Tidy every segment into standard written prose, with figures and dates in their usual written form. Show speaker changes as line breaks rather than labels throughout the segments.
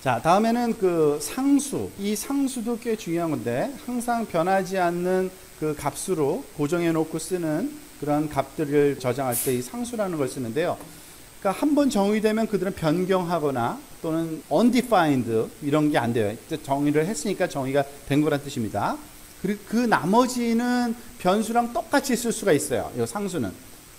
자, 다음에는 그 상수. 이 상수도 꽤 중요한 건데 항상 변하지 않는 그 값으로 고정해 놓고 쓰는 그런 값들을 저장할 때 이 상수라는 걸 쓰는데요. 그러니까 한번 정의되면 그들은 변경하거나 또는 undefined 이런 게 안 돼요. 정의를 했으니까 정의가 된 거란 뜻입니다. 그리고 그 나머지는 변수랑 똑같이 쓸 수가 있어요. 이 상수는.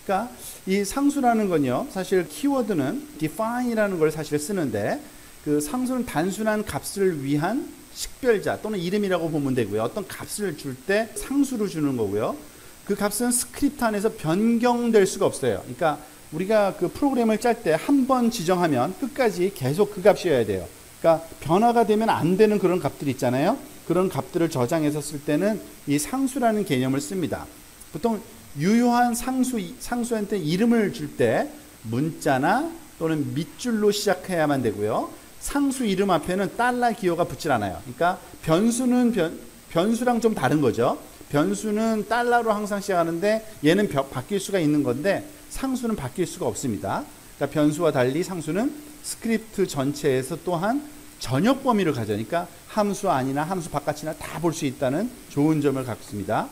그러니까 이 상수라는 건요, 사실 키워드는 define이라는 걸 사실 쓰는데 그 상수는 단순한 값을 위한 식별자 또는 이름이라고 보면 되고요. 어떤 값을 줄 때 상수로 주는 거고요. 그 값은 스크립트 안에서 변경될 수가 없어요. 그러니까 우리가 그 프로그램을 짤 때 한 번 지정하면 끝까지 계속 그 값이어야 돼요. 그러니까 변화가 되면 안 되는 그런 값들이 있잖아요. 그런 값들을 저장해서 쓸 때는 이 상수라는 개념을 씁니다. 보통 유효한 상수한테 이름을 줄 때 문자나 또는 밑줄로 시작해야만 되고요. 상수 이름 앞에는 달러 기호가 붙질 않아요. 그러니까 변수는 변수랑 좀 다른 거죠. 변수는 달러로 항상 시작하는데 얘는 바뀔 수가 있는 건데 상수는 바뀔 수가 없습니다. 그러니까 변수와 달리 상수는 스크립트 전체에서 또한 전역 범위를 가져요. 그러니까 함수 안이나 함수 바깥이나 다 볼 수 있다는 좋은 점을 갖습니다.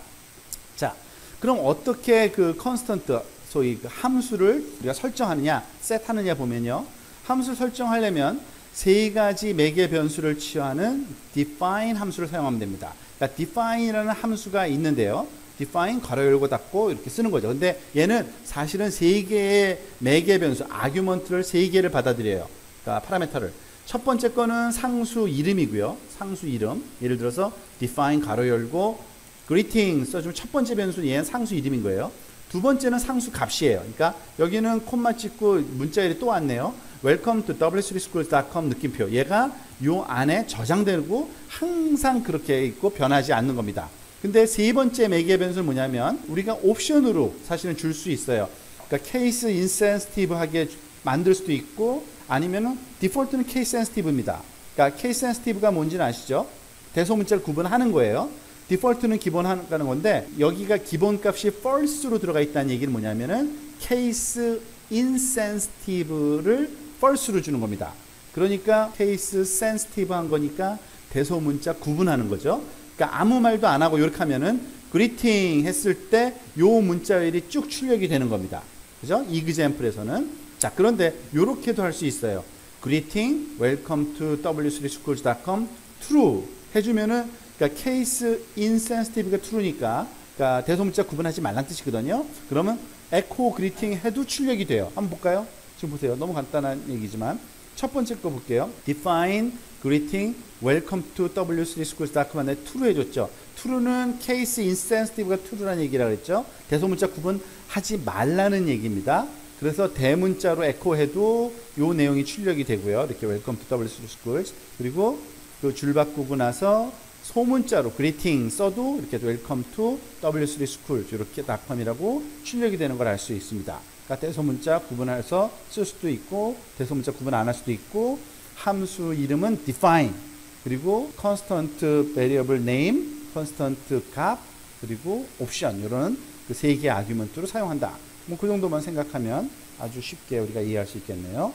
자, 그럼 어떻게 그 컨스턴트, 소위 그 함수를 우리가 설정하느냐, 셋하느냐 보면요. 함수를 설정하려면 세 가지 매개 변수를 취하는 define 함수를 사용하면 됩니다. 그러니까 define이라는 함수가 있는데요. define 괄호 열고 닫고 이렇게 쓰는 거죠. 근데 얘는 사실은 세 개의 매개 변수, 아규먼트를 세 개를 받아들여요. 그러니까 파라미터를. 첫 번째 거는 상수 이름이고요. 상수 이름. 예를 들어서 define 괄호 열고 greeting 써주면 첫 번째 변수는 얘는 상수 이름인 거예요. 두 번째는 상수 값이에요. 그러니까 여기는 콤마 찍고 문자열이 또 왔네요. welcome to w3schools.com 느낌표. 얘가 요 안에 저장되고 항상 그렇게 있고 변하지 않는 겁니다. 근데 세 번째 매개 변수는 뭐냐면 우리가 옵션으로 사실은 줄 수 있어요. 그러니까 케이스 인센시티브하게 만들 수도 있고 아니면은 디폴트는 케이스 센시티브입니다. 그러니까 케이스 센시티브가 뭔지는 아시죠? 대소문자를 구분하는 거예요. 디폴트는 기본하는 건데 여기가 기본값이 false로 들어가 있다는 얘기는 뭐냐면은 케이스 insensitive를 false로 주는 겁니다. 그러니까 케이스 sensitive한 거니까 대소문자 구분하는 거죠. 그러니까 아무 말도 안 하고 이렇게 하면은 greeting 했을 때 요 문자열이 쭉 출력이 되는 겁니다. 그죠? example에서는. 자, 그런데 요렇게도 할 수 있어요. greeting welcome to w3schools.com true 해주면은 그러니까 케이스 insensitive가 true니까 그러니까 대소문자 구분하지 말란 뜻이거든요. 그러면 echo greeting 해도 출력이 돼요. 한번 볼까요? 지금 보세요. 너무 간단한 얘기지만 첫 번째 거 볼게요. define greeting welcome to w3schools.com 안에 true 해줬죠. true는 case insensitive가 true라는 얘기라고 했죠. 대소문자 구분하지 말라는 얘기입니다. 그래서 대문자로 echo해도 요 내용이 출력이 되고요. 이렇게 welcome to w3schools 그리고 그 줄 바꾸고 나서 소문자로 greeting 써도 이렇게 welcome to w3schools 이렇게 .com이라고 출력이 되는 걸 알 수 있습니다. 그러니까 대소문자 구분해서 쓸 수도 있고 대소문자 구분 안 할 수도 있고 함수 이름은 define 그리고 constant variable name, constant 값 그리고 옵션 이런 그 세 개의 아규먼트로 사용한다. 뭐 그 정도만 생각하면 아주 쉽게 우리가 이해할 수 있겠네요.